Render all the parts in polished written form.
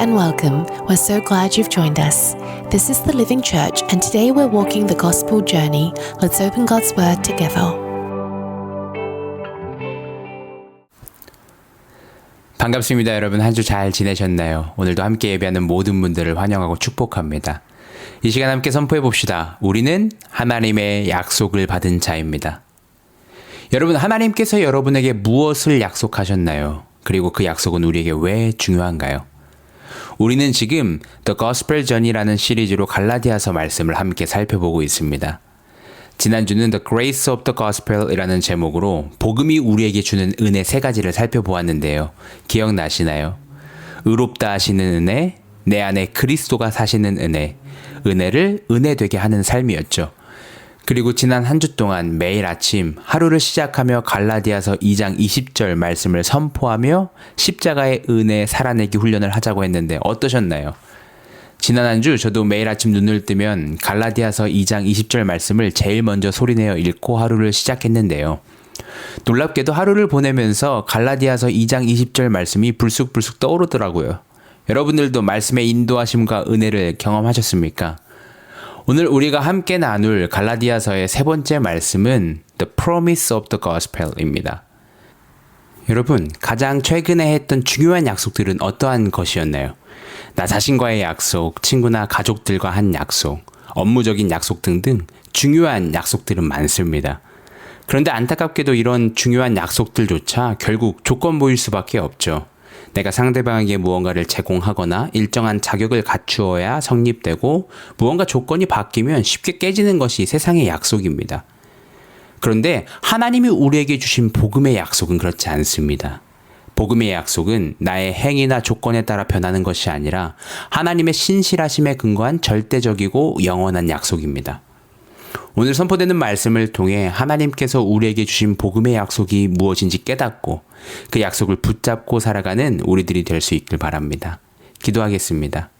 and welcome. We're so glad you've joined us. This is the Living Church, and today we're walking the gospel journey. Let's open God's Word together. 반갑습니다. 여러분, 한 주 잘 지내셨나요? 오늘도 함께 예배하는 모든 분들을 환영하고 축복합니다. 이 시간 함께 선포해 봅시다. 우리는 하나님의 약속을 받은 자입니다. 여러분, 하나님께서 여러분에게 무엇을 약속하셨나요? 그리고 그 약속은 우리에게 왜 중요한가요? 우리는 지금 The Gospel Journey라는 시리즈로 갈라디아서 말씀을 함께 살펴보고 있습니다. 지난주는 The Grace of the Gospel이라는 제목으로 복음이 우리에게 주는 은혜 세 가지를 살펴보았는데요. 기억나시나요? 의롭다 하시는 은혜, 내 안에 그리스도가 사시는 은혜, 은혜를 은혜 되게 하는 삶이었죠. 그리고 지난 한 주 동안 매일 아침 하루를 시작하며 갈라디아서 2장 20절 말씀을 선포하며 십자가의 은혜 살아내기 훈련을 하자고 했는데 어떠셨나요? 지난 한 주 저도 매일 아침 눈을 뜨면 갈라디아서 2장 20절 말씀을 제일 먼저 소리내어 읽고 하루를 시작했는데요. 놀랍게도 하루를 보내면서 갈라디아서 2장 20절 말씀이 불쑥불쑥 떠오르더라고요. 여러분들도 말씀의 인도하심과 은혜를 경험하셨습니까? 오늘 우리가 함께 나눌 갈라디아서의 세 번째 말씀은 The Promise of the Gospel입니다. 여러분, 가장 최근에 했던 중요한 약속들은 어떠한 것이었나요? 나 자신과의 약속, 친구나 가족들과 한 약속, 업무적인 약속 등등 중요한 약속들은 많습니다. 그런데 안타깝게도 이런 중요한 약속들조차 결국 조건부일 수밖에 없죠. 내가 상대방에게 무언가를 제공하거나 일정한 자격을 갖추어야 성립되고 무언가 조건이 바뀌면 쉽게 깨지는 것이 세상의 약속입니다. 그런데 하나님이 우리에게 주신 복음의 약속은 그렇지 않습니다. 복음의 약속은 나의 행위나 조건에 따라 변하는 것이 아니라 하나님의 신실하심에 근거한 절대적이고 영원한 약속입니다. 오늘 선포되는 말씀을 통해 하나님께서 우리에게 주신 복음의 약속이 무엇인지 깨닫고 그 약속을 붙잡고 살아가는 우리들이 될 수 있길 바랍니다. 기도하겠습니다.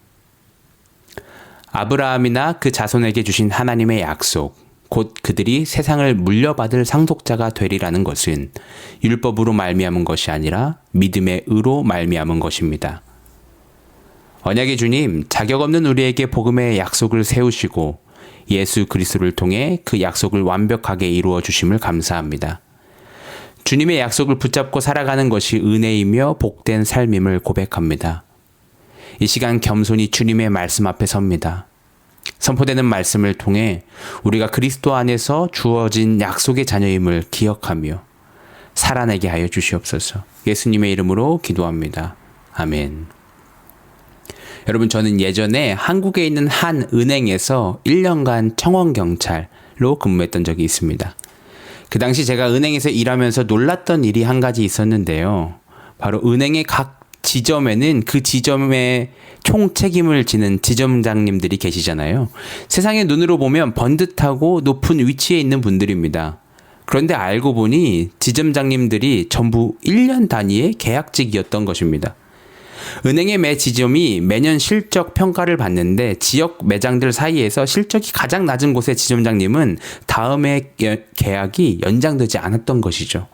아브라함이나 그 자손에게 주신 하나님의 약속, 곧 그들이 세상을 물려받을 상속자가 되리라는 것은 율법으로 말미암은 것이 아니라 믿음의 의로 말미암은 것입니다. 언약의 주님, 자격 없는 우리에게 복음의 약속을 세우시고 예수 그리스도를 통해 그 약속을 완벽하게 이루어 주심을 감사합니다. 주님의 약속을 붙잡고 살아가는 것이 은혜이며 복된 삶임을 고백합니다. 이 시간 겸손히 주님의 말씀 앞에 섭니다. 선포되는 말씀을 통해 우리가 그리스도 안에서 주어진 약속의 자녀임을 기억하며 살아내게 하여 주시옵소서. 예수님의 이름으로 기도합니다. 아멘. 여러분, 저는 예전에 한국에 있는 한 은행에서 1년간 청원경찰로 근무했던 적이 있습니다. 그 당시 제가 은행에서 일하면서 놀랐던 일이 한 가지 있었는데요. 바로 은행의 각 지점에는 그 지점의 총 책임을 지는 지점장님들이 계시잖아요. 세상의 눈으로 보면 번듯하고 높은 위치에 있는 분들입니다. 그런데 알고 보니 지점장님들이 전부 1년 단위의 계약직이었던 것입니다. 은행의 매 지점이 매년 실적 평가를 받는데 지역 매장들 사이에서 실적이 가장 낮은 곳의 지점장님은 다음에 계약이 연장되지 않았던 것이죠.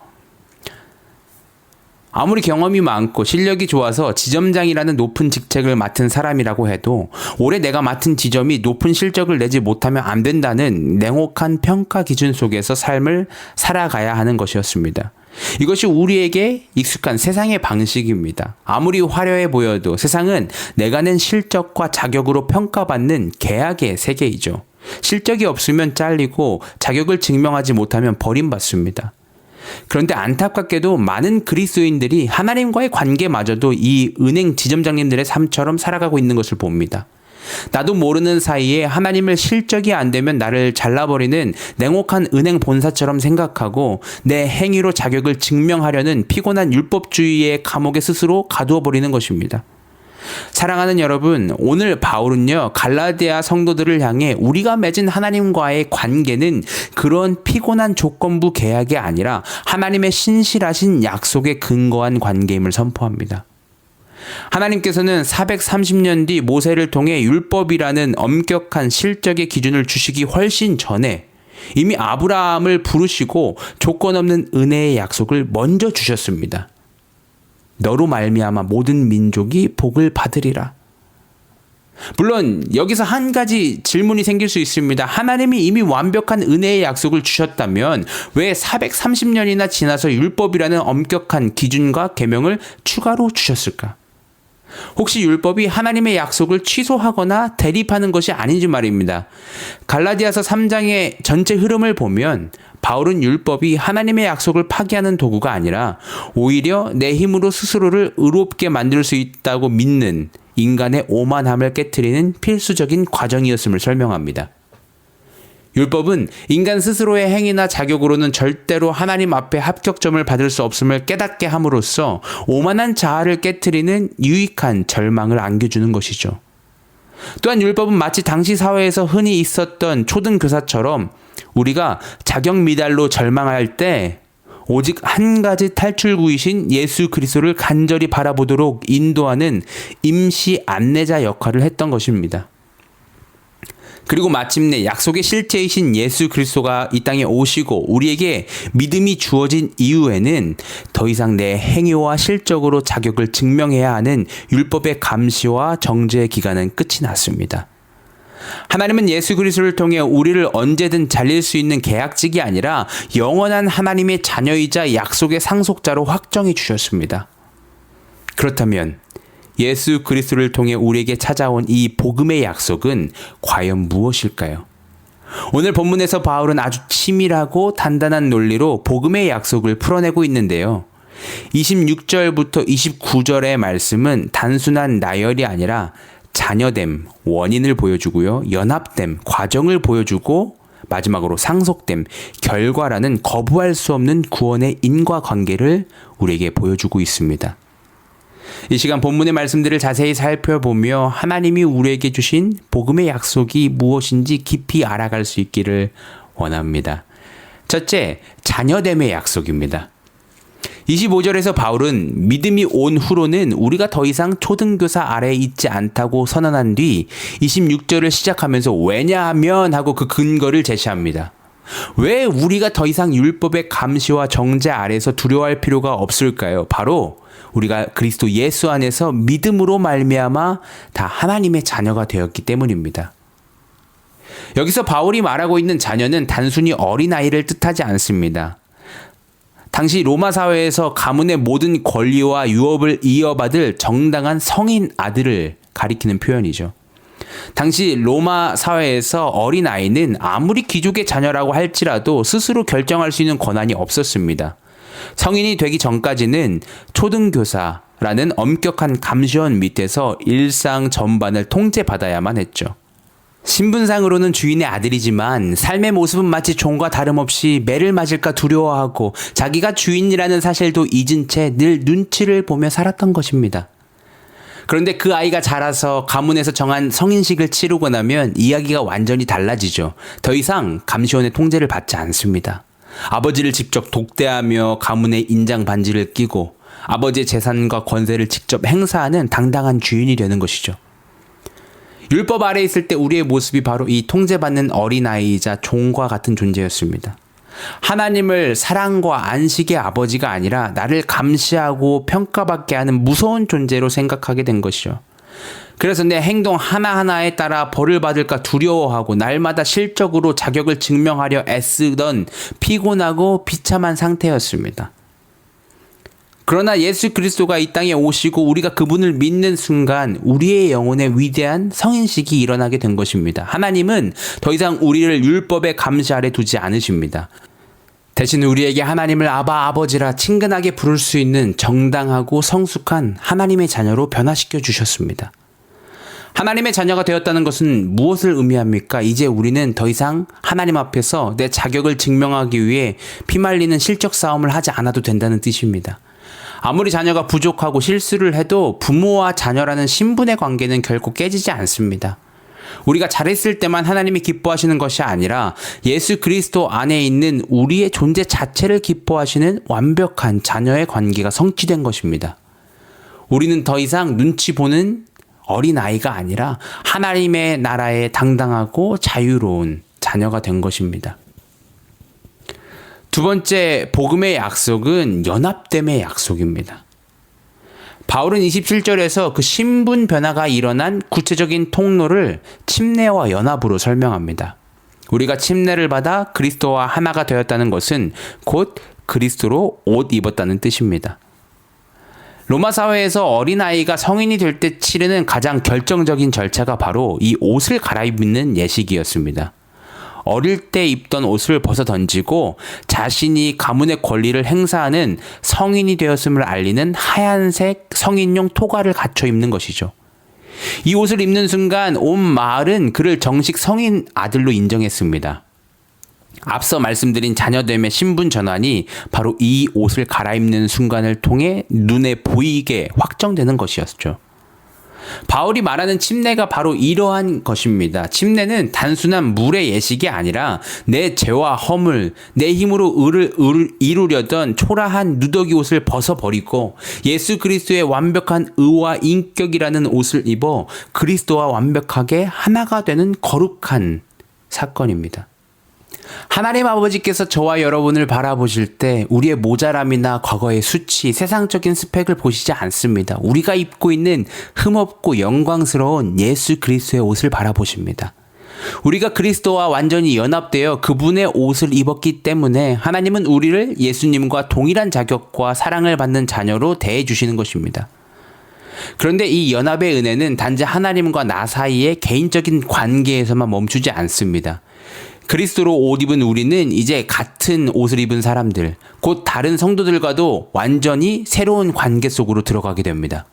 아무리 경험이 많고 실력이 좋아서 지점장이라는 높은 직책을 맡은 사람이라고 해도 올해 내가 맡은 지점이 높은 실적을 내지 못하면 안 된다는 냉혹한 평가 기준 속에서 삶을 살아가야 하는 것이었습니다. 이것이 우리에게 익숙한 세상의 방식입니다. 아무리 화려해 보여도 세상은 내가 낸 실적과 자격으로 평가받는 계약의 세계이죠. 실적이 없으면 잘리고 자격을 증명하지 못하면 버림받습니다. 그런데 안타깝게도 많은 그리스도인들이 하나님과의 관계마저도 이 은행 지점장님들의 삶처럼 살아가고 있는 것을 봅니다. 나도 모르는 사이에 하나님을 실적이 안 되면 나를 잘라버리는 냉혹한 은행 본사처럼 생각하고 내 행위로 자격을 증명하려는 피곤한 율법주의의 감옥에 스스로 가두어버리는 것입니다. 사랑하는 여러분, 오늘 바울은요, 갈라디아 성도들을 향해 우리가 맺은 하나님과의 관계는 그런 피곤한 조건부 계약이 아니라 하나님의 신실하신 약속에 근거한 관계임을 선포합니다. 하나님께서는 430년 뒤 모세를 통해 율법이라는 엄격한 실적의 기준을 주시기 훨씬 전에 이미 아브라함을 부르시고 조건 없는 은혜의 약속을 먼저 주셨습니다. 너로 말미암아 모든 민족이 복을 받으리라. 물론 여기서 한 가지 질문이 생길 수 있습니다. 하나님이 이미 완벽한 은혜의 약속을 주셨다면 왜 430년이나 지나서 율법이라는 엄격한 기준과 계명을 추가로 주셨을까? 혹시 율법이 하나님의 약속을 취소하거나 대립하는 것이 아닌지 말입니다. 갈라디아서 3장의 전체 흐름을 보면 바울은 율법이 하나님의 약속을 파기하는 도구가 아니라 오히려 내 힘으로 스스로를 의롭게 만들 수 있다고 믿는 인간의 오만함을 깨트리는 필수적인 과정이었음을 설명합니다. 율법은 인간 스스로의 행위나 자격으로는 절대로 하나님 앞에 합격점을 받을 수 없음을 깨닫게 함으로써 오만한 자아를 깨트리는 유익한 절망을 안겨주는 것이죠. 또한 율법은 마치 당시 사회에서 흔히 있었던 초등교사처럼 우리가 자격 미달로 절망할 때 오직 한 가지 탈출구이신 예수 그리스도를 간절히 바라보도록 인도하는 임시 안내자 역할을 했던 것입니다. 그리고 마침내 약속의 실체이신 예수 그리스도가 이 땅에 오시고 우리에게 믿음이 주어진 이후에는 더 이상 내 행위와 실적으로 자격을 증명해야 하는 율법의 감시와 정죄의 기간은 끝이 났습니다. 하나님은 예수 그리스도를 통해 우리를 언제든 살릴 수 있는 계약직이 아니라 영원한 하나님의 자녀이자 약속의 상속자로 확정해 주셨습니다. 그렇다면 예수 그리스도를 통해 우리에게 찾아온 이 복음의 약속은 과연 무엇일까요? 오늘 본문에서 바울은 아주 치밀하고 단단한 논리로 복음의 약속을 풀어내고 있는데요. 26절부터 29절의 말씀은 단순한 나열이 아니라 자녀됨, 원인을 보여주고요. 연합됨, 과정을 보여주고 마지막으로 상속됨, 결과라는 거부할 수 없는 구원의 인과관계를 우리에게 보여주고 있습니다. 이 시간 본문의 말씀들을 자세히 살펴보며 하나님이 우리에게 주신 복음의 약속이 무엇인지 깊이 알아갈 수 있기를 원합니다. 첫째, 자녀됨의 약속입니다. 25절에서 바울은 믿음이 온 후로는 우리가 더 이상 초등교사 아래에 있지 않다고 선언한 뒤 26절을 시작하면서 왜냐하면 하고 그 근거를 제시합니다. 왜 우리가 더 이상 율법의 감시와 정죄 아래에서 두려워할 필요가 없을까요? 바로 우리가 그리스도 예수 안에서 믿음으로 말미암아 다 하나님의 자녀가 되었기 때문입니다. 여기서 바울이 말하고 있는 자녀는 단순히 어린아이를 뜻하지 않습니다. 당시 로마 사회에서 가문의 모든 권리와 유업을 이어받을 정당한 성인 아들을 가리키는 표현이죠. 당시 로마 사회에서 어린아이는 아무리 귀족의 자녀라고 할지라도 스스로 결정할 수 있는 권한이 없었습니다. 성인이 되기 전까지는 초등교사라는 엄격한 감시원 밑에서 일상 전반을 통제받아야만 했죠. 신분상으로는 주인의 아들이지만 삶의 모습은 마치 종과 다름없이 매를 맞을까 두려워하고 자기가 주인이라는 사실도 잊은 채 늘 눈치를 보며 살았던 것입니다. 그런데 그 아이가 자라서 가문에서 정한 성인식을 치르고 나면 이야기가 완전히 달라지죠. 더 이상 감시원의 통제를 받지 않습니다. 아버지를 직접 독대하며 가문의 인장 반지를 끼고 아버지의 재산과 권세를 직접 행사하는 당당한 주인이 되는 것이죠. 율법 아래에 있을 때 우리의 모습이 바로 이 통제받는 어린아이이자 종과 같은 존재였습니다. 하나님을 사랑과 안식의 아버지가 아니라 나를 감시하고 평가받게 하는 무서운 존재로 생각하게 된 것이죠. 그래서 내 행동 하나하나에 따라 벌을 받을까 두려워하고 날마다 실적으로 자격을 증명하려 애쓰던 피곤하고 비참한 상태였습니다. 그러나 예수 그리스도가 이 땅에 오시고 우리가 그분을 믿는 순간 우리의 영혼에 위대한 성인식이 일어나게 된 것입니다. 하나님은 더 이상 우리를 율법의 감시 아래 두지 않으십니다. 대신 우리에게 하나님을 아바 아버지라 친근하게 부를 수 있는 정당하고 성숙한 하나님의 자녀로 변화시켜 주셨습니다. 하나님의 자녀가 되었다는 것은 무엇을 의미합니까? 이제 우리는 더 이상 하나님 앞에서 내 자격을 증명하기 위해 피말리는 실적 싸움을 하지 않아도 된다는 뜻입니다. 아무리 자녀가 부족하고 실수를 해도 부모와 자녀라는 신분의 관계는 결코 깨지지 않습니다. 우리가 잘했을 때만 하나님이 기뻐하시는 것이 아니라 예수 그리스도 안에 있는 우리의 존재 자체를 기뻐하시는 완벽한 자녀의 관계가 성취된 것입니다. 우리는 더 이상 눈치 보는 어린아이가 아니라 하나님의 나라의 당당하고 자유로운 자녀가 된 것입니다. 두 번째 복음의 약속은 연합됨의 약속입니다. 바울은 27절에서 그 신분 변화가 일어난 구체적인 통로를 침례와 연합으로 설명합니다. 우리가 침례를 받아 그리스도와 하나가 되었다는 것은 곧 그리스도로 옷 입었다는 뜻입니다. 로마 사회에서 어린아이가 성인이 될 때 치르는 가장 결정적인 절차가 바로 이 옷을 갈아입는 예식이었습니다. 어릴 때 입던 옷을 벗어 던지고 자신이 가문의 권리를 행사하는 성인이 되었음을 알리는 하얀색 성인용 토가를 갖춰 입는 것이죠. 이 옷을 입는 순간 온 마을은 그를 정식 성인 아들로 인정했습니다. 앞서 말씀드린 자녀됨의 신분 전환이 바로 이 옷을 갈아입는 순간을 통해 눈에 보이게 확정되는 것이었죠. 바울이 말하는 침례가 바로 이러한 것입니다. 침례는 단순한 물의 예식이 아니라 내 죄와 허물, 내 힘으로 의를 이루려던 초라한 누더기 옷을 벗어버리고 예수 그리스도의 완벽한 의와 인격이라는 옷을 입어 그리스도와 완벽하게 하나가 되는 거룩한 사건입니다. 하나님 아버지께서 저와 여러분을 바라보실 때 우리의 모자람이나 과거의 수치, 세상적인 스펙을 보시지 않습니다. 우리가 입고 있는 흠없고 영광스러운 예수 그리스도의 옷을 바라보십니다. 우리가 그리스도와 완전히 연합되어 그분의 옷을 입었기 때문에 하나님은 우리를 예수님과 동일한 자격과 사랑을 받는 자녀로 대해 주시는 것입니다. 그런데 이 연합의 은혜는 단지 하나님과 나 사이의 개인적인 관계에서만 멈추지 않습니다. 그리스도로 옷 입은 우리는 이제 같은 옷을 입은 사람들, 곧 다른 성도들과도 완전히 새로운 관계 속으로 들어가게 됩니다.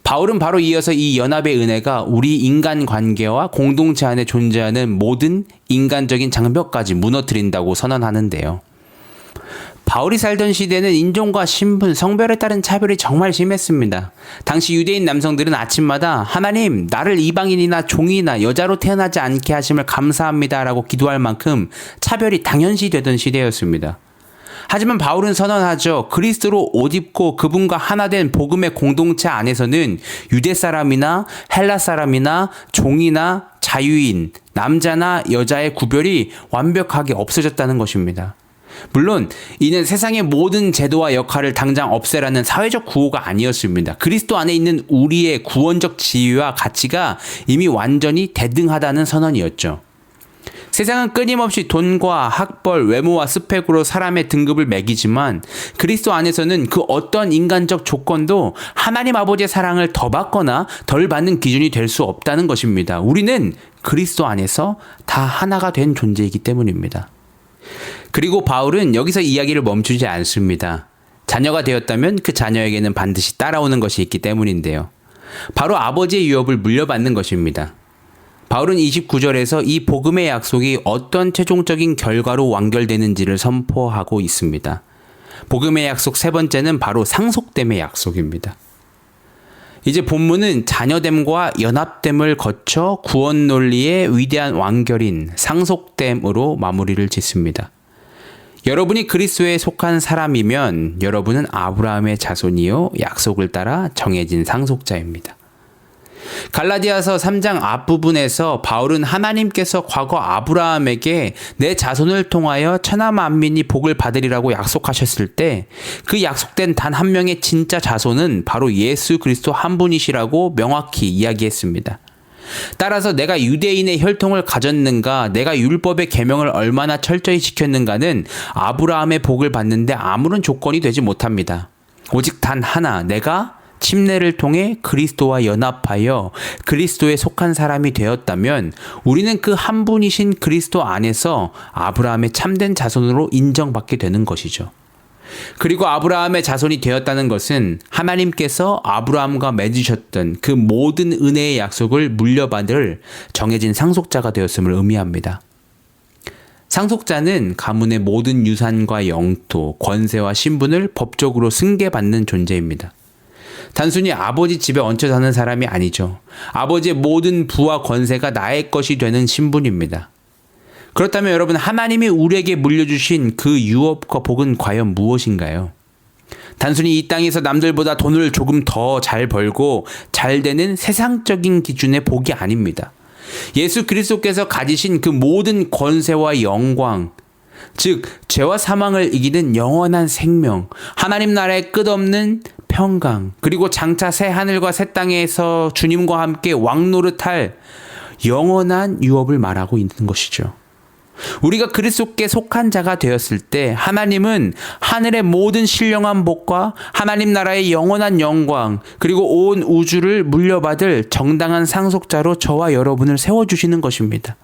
바울은 바로 이어서 이 연합의 은혜가 우리 인간 관계와 공동체 안에 존재하는 모든 인간적인 장벽까지 무너뜨린다고 선언하는데요. 바울이 살던 시대는 인종과 신분, 성별에 따른 차별이 정말 심했습니다. 당시 유대인 남성들은 아침마다 하나님, 나를 이방인이나 종이나 여자로 태어나지 않게 하심을 감사합니다 라고 기도할 만큼 차별이 당연시 되던 시대였습니다. 하지만 바울은 선언하죠. 그리스도로 옷 입고 그분과 하나 된 복음의 공동체 안에서는 유대 사람이나 헬라 사람이나 종이나 자유인, 남자나 여자의 구별이 완벽하게 없어졌다는 것입니다. 물론 이는 세상의 모든 제도와 역할을 당장 없애라는 사회적 구호가 아니었습니다. 그리스도 안에 있는 우리의 구원적 지위와 가치가 이미 완전히 대등하다는 선언이었죠. 세상은 끊임없이 돈과 학벌, 외모와 스펙으로 사람의 등급을 매기지만 그리스도 안에서는 그 어떤 인간적 조건도 하나님 아버지의 사랑을 더 받거나 덜 받는 기준이 될 수 없다는 것입니다. 우리는 그리스도 안에서 다 하나가 된 존재이기 때문입니다. 그리고 바울은 여기서 이야기를 멈추지 않습니다. 자녀가 되었다면 그 자녀에게는 반드시 따라오는 것이 있기 때문인데요. 바로 아버지의 유업을 물려받는 것입니다. 바울은 29절에서 이 복음의 약속이 어떤 최종적인 결과로 완결되는지를 선포하고 있습니다. 복음의 약속 세 번째는 바로 상속됨의 약속입니다. 이제 본문은 자녀됨과 연합됨을 거쳐 구원 논리의 위대한 완결인 상속됨으로 마무리를 짓습니다. 여러분이 그리스도에 속한 사람이면 여러분은 아브라함의 자손이요 약속을 따라 정해진 상속자입니다. 갈라디아서 3장 앞부분에서 바울은 하나님께서 과거 아브라함에게 내 자손을 통하여 천하 만민이 복을 받으리라고 약속하셨을 때 그 약속된 단 한 명의 진짜 자손은 바로 예수 그리스도 한 분이시라고 명확히 이야기했습니다. 따라서 내가 유대인의 혈통을 가졌는가, 내가 율법의 계명을 얼마나 철저히 지켰는가는 아브라함의 복을 받는데 아무런 조건이 되지 못합니다. 오직 단 하나, 내가 침례를 통해 그리스도와 연합하여 그리스도에 속한 사람이 되었다면 우리는 그 한 분이신 그리스도 안에서 아브라함의 참된 자손으로 인정받게 되는 것이죠. 그리고 아브라함의 자손이 되었다는 것은 하나님께서 아브라함과 맺으셨던 그 모든 은혜의 약속을 물려받을 정해진 상속자가 되었음을 의미합니다. 상속자는 가문의 모든 유산과 영토, 권세와 신분을 법적으로 승계받는 존재입니다. 단순히 아버지 집에 얹혀 사는 사람이 아니죠. 아버지의 모든 부와 권세가 나의 것이 되는 신분입니다. 그렇다면 여러분, 하나님이 우리에게 물려주신 그 유업과 복은 과연 무엇인가요? 단순히 이 땅에서 남들보다 돈을 조금 더 잘 벌고 잘 되는 세상적인 기준의 복이 아닙니다. 예수 그리스도께서 가지신 그 모든 권세와 영광, 즉 죄와 사망을 이기는 영원한 생명, 하나님 나라의 끝없는 평강, 그리고 장차 새 하늘과 새 땅에서 주님과 함께 왕노릇할 영원한 유업을 말하고 있는 것이죠. 우리가 그리스도께 속한 자가 되었을 때 하나님은 하늘의 모든 신령한 복과 하나님 나라의 영원한 영광, 그리고 온 우주를 물려받을 정당한 상속자로 저와 여러분을 세워주시는 것입니다.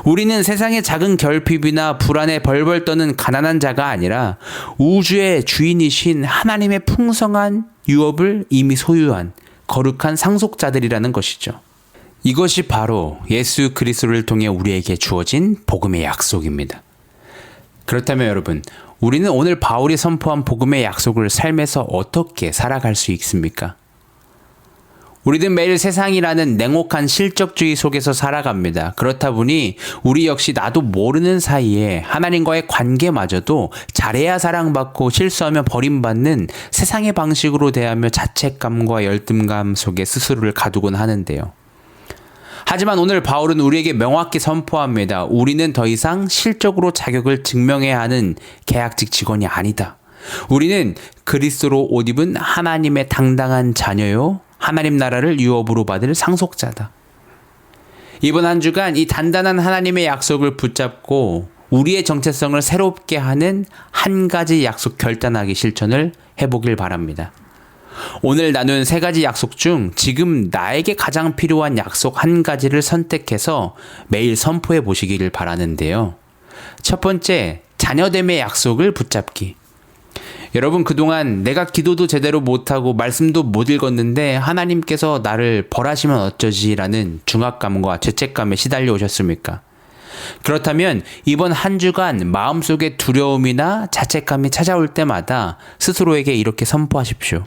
우리는 세상의 작은 결핍이나 불안에 벌벌 떠는 가난한 자가 아니라 우주의 주인이신 하나님의 풍성한 유업을 이미 소유한 거룩한 상속자들이라는 것이죠. 이것이 바로 예수 그리스도를 통해 우리에게 주어진 복음의 약속입니다. 그렇다면 여러분, 우리는 오늘 바울이 선포한 복음의 약속을 삶에서 어떻게 살아갈 수 있습니까? 우리는 매일 세상이라는 냉혹한 실적주의 속에서 살아갑니다. 그렇다 보니 우리 역시 나도 모르는 사이에 하나님과의 관계마저도 잘해야 사랑받고 실수하면 버림받는 세상의 방식으로 대하며 자책감과 열등감 속에 스스로를 가두곤 하는데요. 하지만 오늘 바울은 우리에게 명확히 선포합니다. 우리는 더 이상 실적으로 자격을 증명해야 하는 계약직 직원이 아니다. 우리는 그리스도로 옷 입은 하나님의 당당한 자녀요, 하나님 나라를 유업으로 받을 상속자다. 이번 한 주간 이 단단한 하나님의 약속을 붙잡고 우리의 정체성을 새롭게 하는 한 가지 약속 결단하기 실천을 해보길 바랍니다. 오늘 나눈 세 가지 약속 중 지금 나에게 가장 필요한 약속 한 가지를 선택해서 매일 선포해 보시기를 바라는데요. 첫 번째, 자녀됨의 약속을 붙잡기. 여러분, 그동안 내가 기도도 제대로 못하고 말씀도 못 읽었는데 하나님께서 나를 벌하시면 어쩌지라는 중압감과 죄책감에 시달려 오셨습니까? 그렇다면 이번 한 주간 마음속에 두려움이나 자책감이 찾아올 때마다 스스로에게 이렇게 선포하십시오.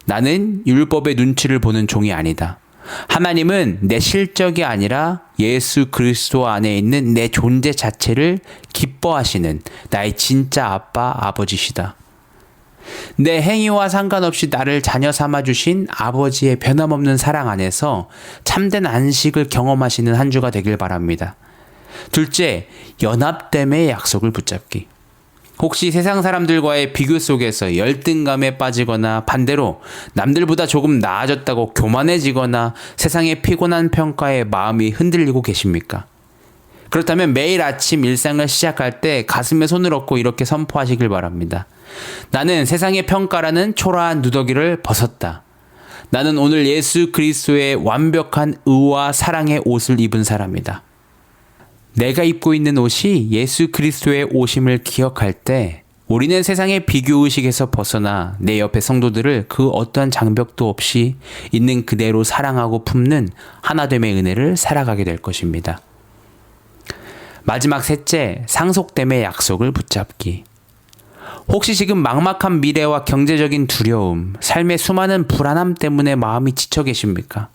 나는 율법의 눈치를 보는 종이 아니다. 하나님은 내 실적이 아니라 예수 그리스도 안에 있는 내 존재 자체를 기뻐하시는 나의 진짜 아빠, 아버지시다. 내 행위와 상관없이 나를 자녀 삼아주신 아버지의 변함없는 사랑 안에서 참된 안식을 경험하시는 한 주가 되길 바랍니다. 둘째, 연합됨의 약속을 붙잡기. 혹시 세상 사람들과의 비교 속에서 열등감에 빠지거나 반대로 남들보다 조금 나아졌다고 교만해지거나 세상의 피곤한 평가에 마음이 흔들리고 계십니까? 그렇다면 매일 아침 일상을 시작할 때 가슴에 손을 얹고 이렇게 선포하시길 바랍니다. 나는 세상의 평가라는 초라한 누더기를 벗었다. 나는 오늘 예수 그리스도의 완벽한 의와 사랑의 옷을 입은 사람이다. 내가 입고 있는 옷이 예수 그리스도의 옷임을 기억할 때 우리는 세상의 비교의식에서 벗어나 내 옆의 성도들을 그 어떠한 장벽도 없이 있는 그대로 사랑하고 품는 하나됨의 은혜를 살아가게 될 것입니다. 마지막 셋째, 상속됨의 약속을 붙잡기. 혹시 지금 막막한 미래와 경제적인 두려움, 삶의 수많은 불안함 때문에 마음이 지쳐 계십니까?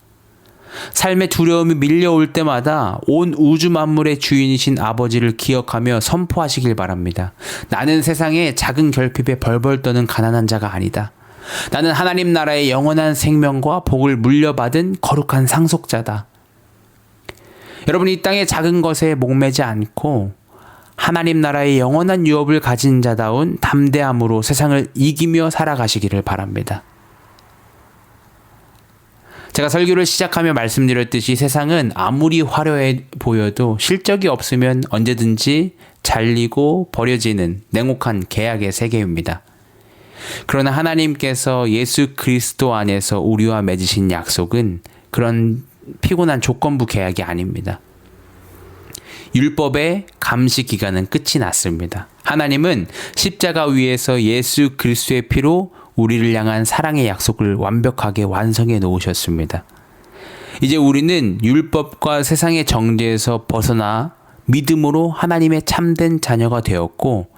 삶의 두려움이 밀려올 때마다 온 우주 만물의 주인이신 아버지를 기억하며 선포하시길 바랍니다. 나는 세상의 작은 결핍에 벌벌 떠는 가난한 자가 아니다. 나는 하나님 나라의 영원한 생명과 복을 물려받은 거룩한 상속자다. 여러분, 이 땅의 작은 것에 목매지 않고 하나님 나라의 영원한 유업을 가진 자다운 담대함으로 세상을 이기며 살아가시기를 바랍니다. 제가 설교를 시작하며 말씀드렸듯이 세상은 아무리 화려해 보여도 실적이 없으면 언제든지 잘리고 버려지는 냉혹한 계약의 세계입니다. 그러나 하나님께서 예수 그리스도 안에서 우리와 맺으신 약속은 그런 피곤한 조건부 계약이 아닙니다. 율법의 감시 기간은 끝이 났습니다. 하나님은 십자가 위에서 예수 그리스도의 피로 우리를 향한 사랑의 약속을 완벽하게 완성해 놓으셨습니다. 이제 우리는 율법과 세상의 정죄에서 벗어나 믿음으로 하나님의 참된 자녀가 되었고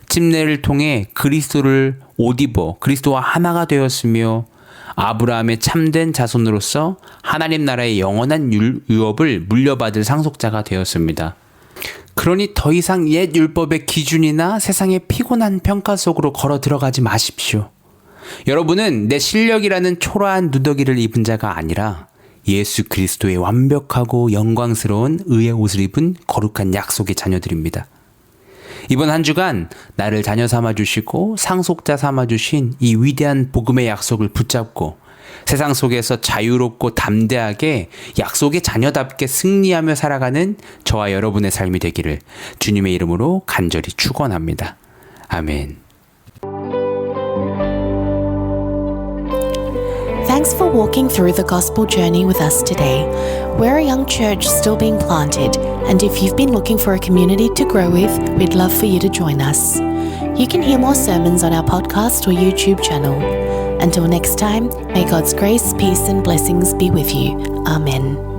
침례를 통해 그리스도를 옷 입어 그리스도와 하나가 되었으며 아브라함의 참된 자손으로서 하나님 나라의 영원한 유업을 물려받을 상속자가 되었습니다. 그러니 더 이상 옛 율법의 기준이나 세상의 피곤한 평가 속으로 걸어 들어가지 마십시오. 여러분은 내 실력이라는 초라한 누더기를 입은 자가 아니라 예수 그리스도의 완벽하고 영광스러운 의의 옷을 입은 거룩한 약속의 자녀들입니다. 이번 한 주간 나를 자녀 삼아주시고 상속자 삼아주신 이 위대한 복음의 약속을 붙잡고 세상 속에서 자유롭고 담대하게 약속의 자녀답게 승리하며 살아가는 저와 여러분의 삶이 되기를 주님의 이름으로 간절히 축원합니다. 아멘. Thanks for walking through the gospel journey with us today. We're a young church still being planted, and if you've been looking for a community to grow with, we'd love for you to join us. You can hear more sermons on our podcast or YouTube channel. Until next time, may God's grace, peace, and blessings be with you. Amen.